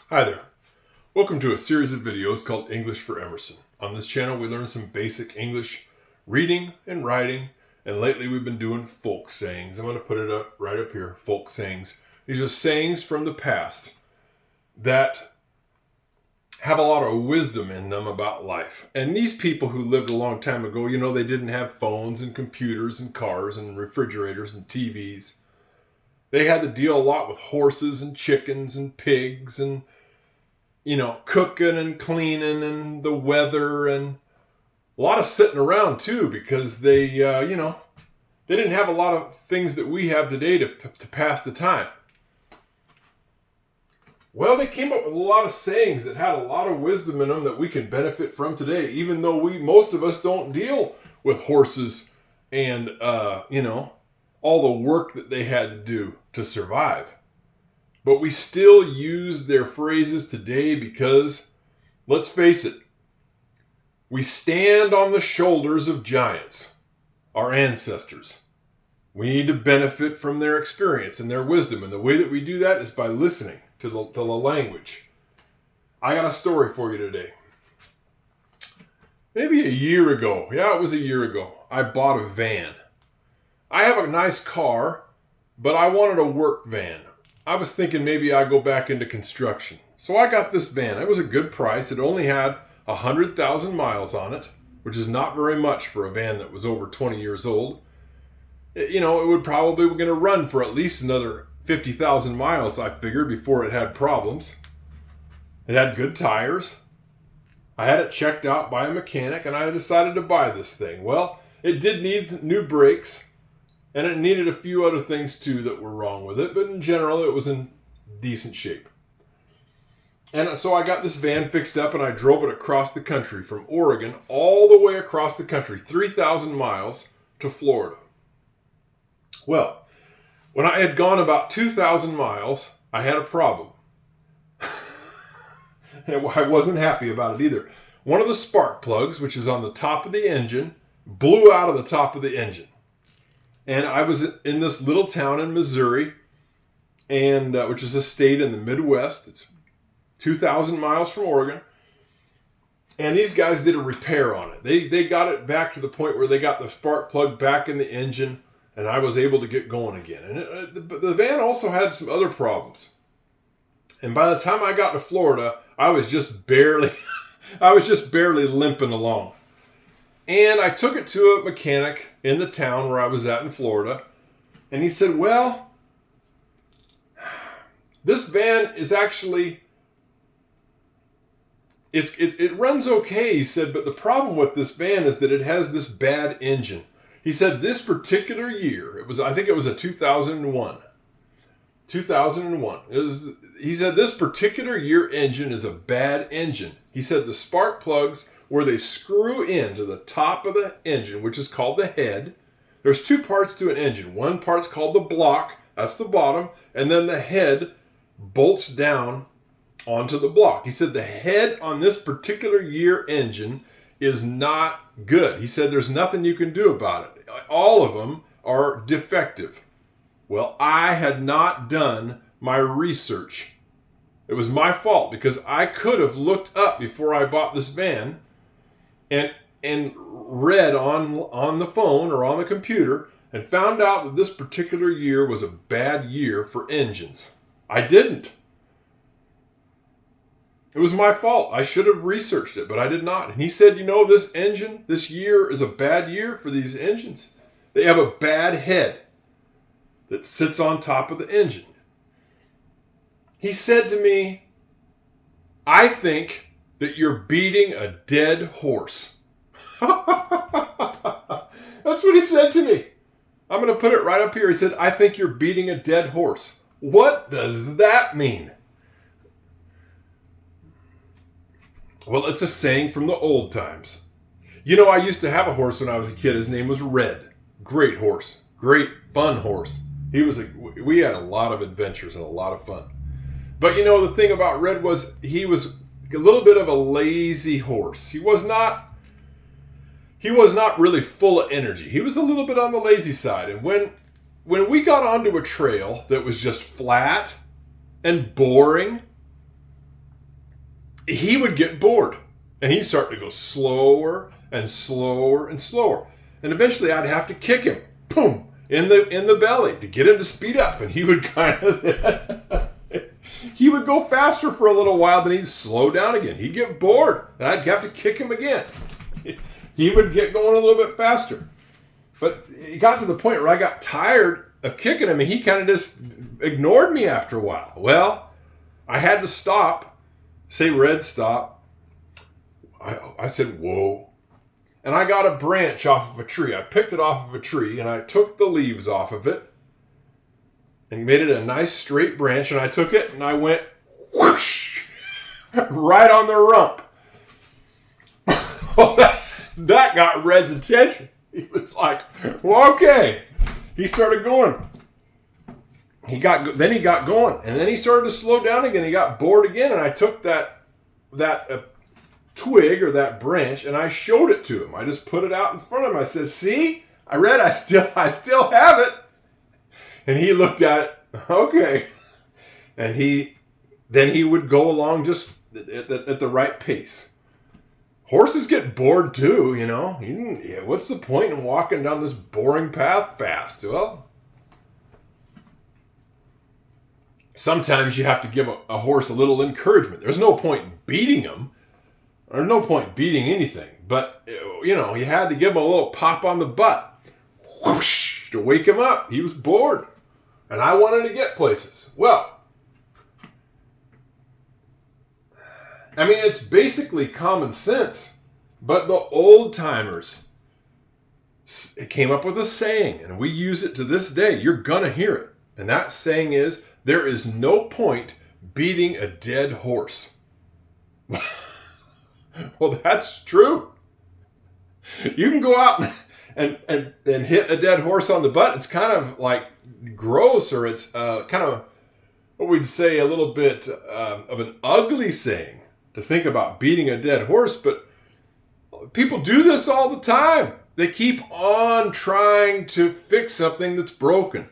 Hi there. Welcome to a series of videos called English for Emerson. On this channel we learn some basic English reading and writing, and lately we've been doing folk sayings. I'm going to put it up right up here, folk sayings. These are sayings from the past that have a lot of wisdom in them about life. And these people who lived a long time ago, they didn't have phones and computers and cars and refrigerators and TVs. They had to deal a lot with horses and chickens and pigs and cooking and cleaning and the weather and a lot of sitting around too, because they didn't have a lot of things that we have today to pass the time. Well, they came up with a lot of sayings that had a lot of wisdom in them that we can benefit from today, even though most of us don't deal with horses and, all the work that they had to do to survive. But we still use their phrases today because, let's face it, we stand on the shoulders of giants, our ancestors. We need to benefit from their experience and their wisdom. And the way that we do that is by listening to the language. I got a story for you today. Maybe a year ago. Yeah, it was a year ago. I bought a van. I have a nice car, but I wanted a work van. I was thinking maybe I'd go back into construction. So I got this van. It was a good price. It only had 100,000 miles on it, which is not very much for a van that was over 20 years old. It would probably going to run for at least another 50,000 miles, I figured, before it had problems. It had good tires. I had it checked out by a mechanic, and I decided to buy this thing. Well, it did need new brakes. And it needed a few other things too that were wrong with it. But in general, it was in decent shape. And so I got this van fixed up and I drove it across the country from Oregon all the way across the country, 3,000 miles to Florida. Well, when I had gone about 2,000 miles, I had a problem. And I wasn't happy about it either. One of the spark plugs, which is on the top of the engine, blew out of the top of the engine. And I was in this little town in Missouri, and which is a state in the Midwest. It's 2,000 miles from Oregon. And these guys did a repair on it. They got it back to the point where they got the spark plug back in the engine, and I was able to get going again. And the van also had some other problems. And by the time I got to Florida, I was just barely limping along. And I took it to a mechanic in the town where I was at in Florida. And he said, well, this van is actually, it runs okay, he said, but the problem with this van is that it has this bad engine. He said this particular year, I think it was a 2001. 2001. He said this particular year engine is a bad engine. He said the spark plugs where they screw into the top of the engine, which is called the head. There's two parts to an engine. One part's called the block, that's the bottom, and then the head bolts down onto the block. He said the head on this particular year engine is not good. He said there's nothing you can do about it. All of them are defective. Well, I had not done my research. It was my fault because I could have looked up before I bought this van and read on the phone or on the computer and found out that this particular year was a bad year for engines. I didn't. It was my fault. I should have researched it, but I did not. And he said, this year is a bad year for these engines. They have a bad head that sits on top of the engine. He said to me, I think that you're beating a dead horse. That's what he said to me. I'm going to put it right up here. He said, I think you're beating a dead horse. What does that mean? Well, it's a saying from the old times. I used to have a horse when I was a kid. His name was Red. Great horse. Great, fun horse. We had a lot of adventures and a lot of fun. But the thing about Red was he was a little bit of a lazy horse. He was not really full of energy. He was a little bit on the lazy side. And when we got onto a trail that was just flat and boring, he would get bored. And he'd start to go slower and slower and slower. And eventually I'd have to kick him, boom, in the belly to get him to speed up. And he would kind of, he would go faster for a little while, then he'd slow down again. He'd get bored, and I'd have to kick him again. He would get going a little bit faster. But it got to the point where I got tired of kicking him, and he kind of just ignored me after a while. Well, I had to stop, say, Red, stop. I said, whoa. And I got a branch off of a tree. I picked it off of a tree, and I took the leaves off of it and made it a nice straight branch. And I took it, and I went whoosh, right on the rump. That got Red's attention. He was like, well, okay. He started going. Then he got going, and then he started to slow down again. He got bored again, and I took that twig or that branch, and I showed it to him. I just put it out in front of him. I said, see, I still have it. And he looked at it, okay. And then he would go along just at the right pace. Horses get bored too, you know. What's the point in walking down this boring path fast? Well, sometimes you have to give a horse a little encouragement. There's no point in beating him. There's no point beating anything. But, you had to give him a little pop on the butt. Whoosh, to wake him up. He was bored. And I wanted to get places. Well, I mean, it's basically common sense. But the old timers came up with a saying. And we use it to this day. You're going to hear it. And that saying is, there is no point beating a dead horse. Well, that's true. You can go out and hit a dead horse on the butt. It's kind of like gross, or it's kind of what we'd say a little bit of an ugly saying to think about beating a dead horse. But people do this all the time. They keep on trying to fix something that's broken.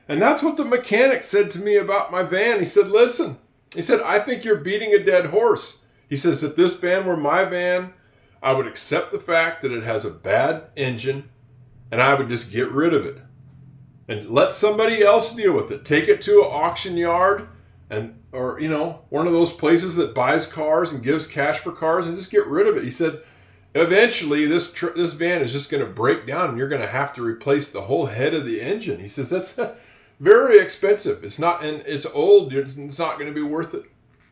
And that's what the mechanic said to me about my van. He said, listen, I think you're beating a dead horse. He says, if this van were my van, I would accept the fact that it has a bad engine, and I would just get rid of it and let somebody else deal with it. Take it to an auction yard or one of those places that buys cars and gives cash for cars, and just get rid of it. He said, eventually this van is just going to break down, and you're going to have to replace the whole head of the engine. He says, that's very expensive. It's not, and it's old. It's not going to be worth it.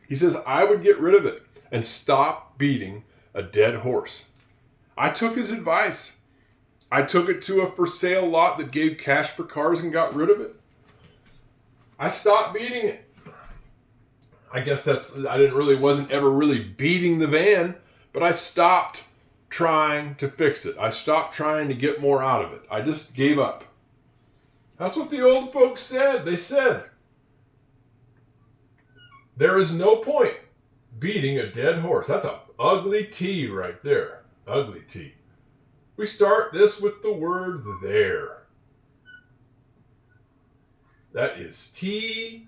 He says, I would get rid of it and stop beating a dead horse. I took his advice. I took it to a for sale lot that gave cash for cars and got rid of it. I stopped beating it. I guess wasn't ever really beating the van, but I stopped trying to fix it. I stopped trying to get more out of it. I just gave up. That's what the old folks said. They said, there is no point beating a dead horse. That's an ugly T right there. Ugly T. We start this with the word there. That is T-H-E-R-E.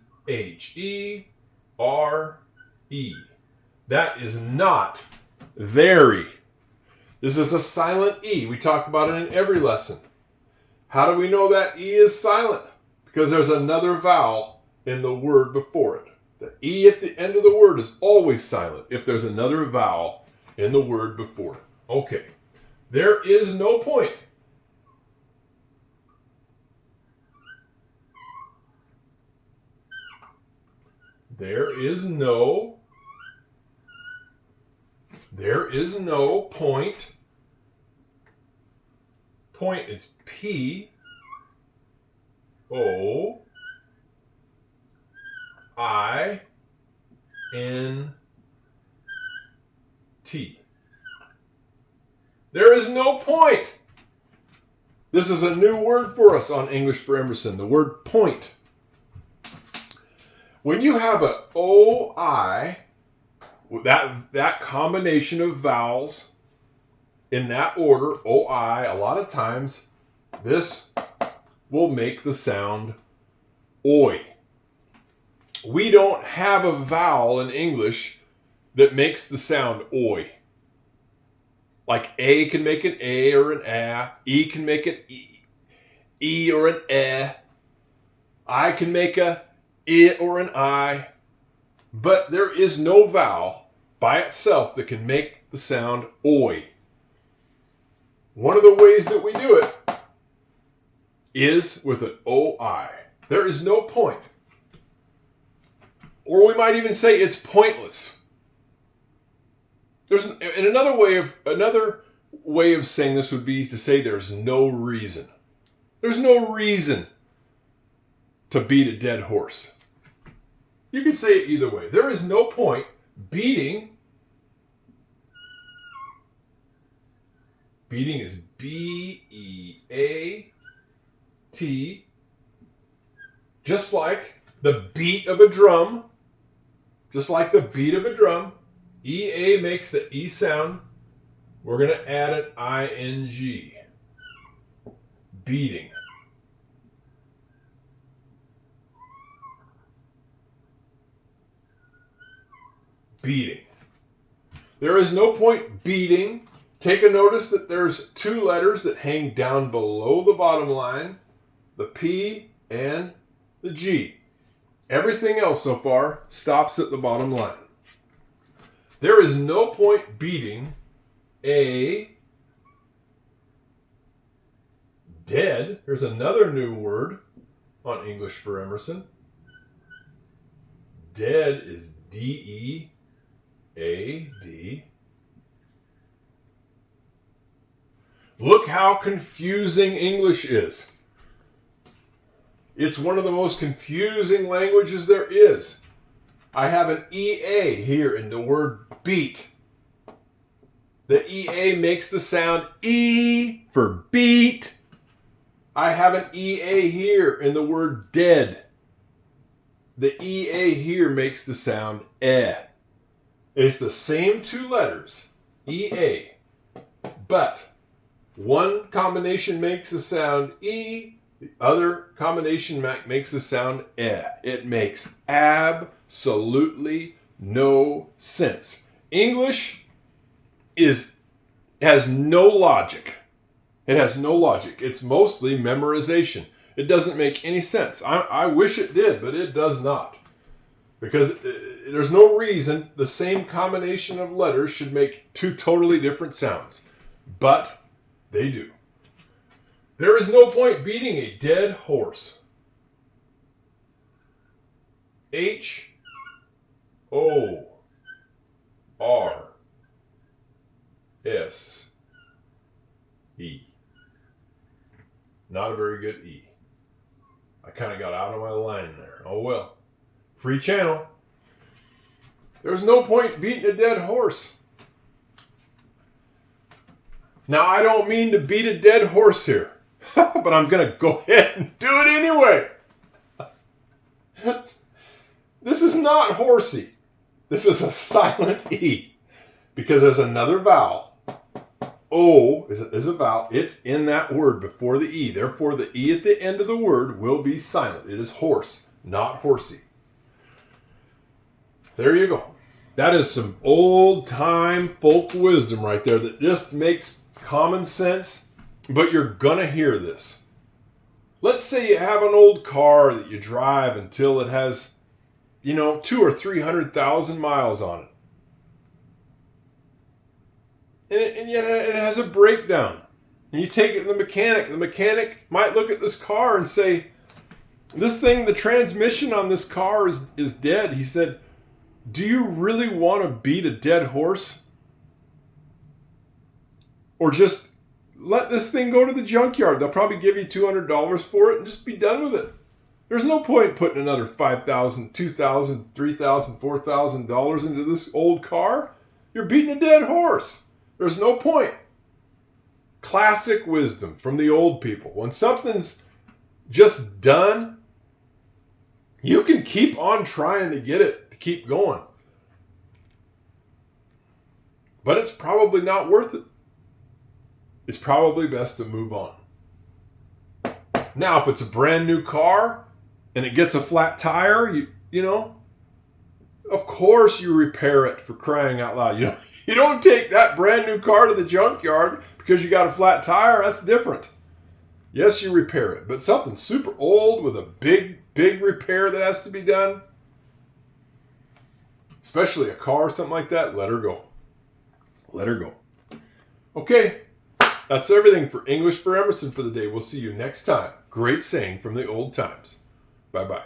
That is not very. This is a silent E. We talk about it in every lesson. How do we know that E is silent? Because there's another vowel in the word before it. The E at the end of the word is always silent if there's another vowel in the word before it. Okay. There is no point. There is no point. Point is P O I N T. There is no point. This is a new word for us on English for Emerson, the word point. When you have a O-I, that combination of vowels in that order, O-I, a lot of times this will make the sound oi. We don't have a vowel in English that makes the sound oi. Like A can make an A or an A. E can make an E or an E. I can make a I or an I. But there is no vowel by itself that can make the sound oi. One of the ways that we do it is with an OI. There is no point. Or we might even say it's pointless. Another way of saying this would be to say there's no reason. There's no reason to beat a dead horse. You can say it either way. There is no point beating. Beating is B-E-A-T. Just like the beat of a drum. Just like the beat of a drum. E-A makes the E sound. We're going to add an I-N-G. Beating. Beating. There is no point beating. Take a notice that there's two letters that hang down below the bottom line. The P and the G. Everything else so far stops at the bottom line. There is no point beating a dead. Here's another new word on English for Emerson. Dead is D-E-A-D. Look how confusing English is. It's one of the most confusing languages there is. I have an EA here in the word beat. The EA makes the sound E for beat. I have an EA here in the word dead. The EA here makes the sound E. It's the same two letters, EA, but one combination makes the sound E, the other combination makes the sound E. It makes absolutely no sense. English has no logic. It has no logic. It's mostly memorization. It doesn't make any sense. I wish it did, but it does not. Because there's no reason the same combination of letters should make two totally different sounds. But they do. There is no point beating a dead horse. H-O-R-S-E. Not a very good E. I kind of got out of my line there. Oh well. Free channel. There's no point beating a dead horse. Now, I don't mean to beat a dead horse here, but I'm going to go ahead and do it anyway. This is not horsey. This is a silent E because there's another vowel. O is a vowel. It's in that word before the E. Therefore, the E at the end of the word will be silent. It is horse, not horsey. There you go. That is some old-time folk wisdom right there that just makes common sense, but you're going to hear this. Let's say you have an old car that you drive until it has, 200,000 or 300,000 miles on it. And yet it has a breakdown. And you take it to the mechanic. The mechanic might look at this car and say, this thing, the transmission on this car is dead. He said, do you really want to beat a dead horse? Or just let this thing go to the junkyard. They'll probably give you $200 for it and just be done with it. There's no point putting another $5,000, $2,000, $3,000, $4,000 into this old car. You're beating a dead horse. There's no point. Classic wisdom from the old people. When something's just done, you can keep on trying to get it to keep going. But it's probably not worth it. It's probably best to move on. Now, if it's a brand new car and it gets a flat tire, Of course you repair it, for crying out loud. You don't take that brand new car to the junkyard because you got a flat tire. That's different. Yes, you repair it, but something super old with a big repair that has to be done, especially a car, something like that, let her go. Let her go. Okay, that's everything for English for Emerson for the day. We'll see you next time. Great saying from the old times. Bye-bye.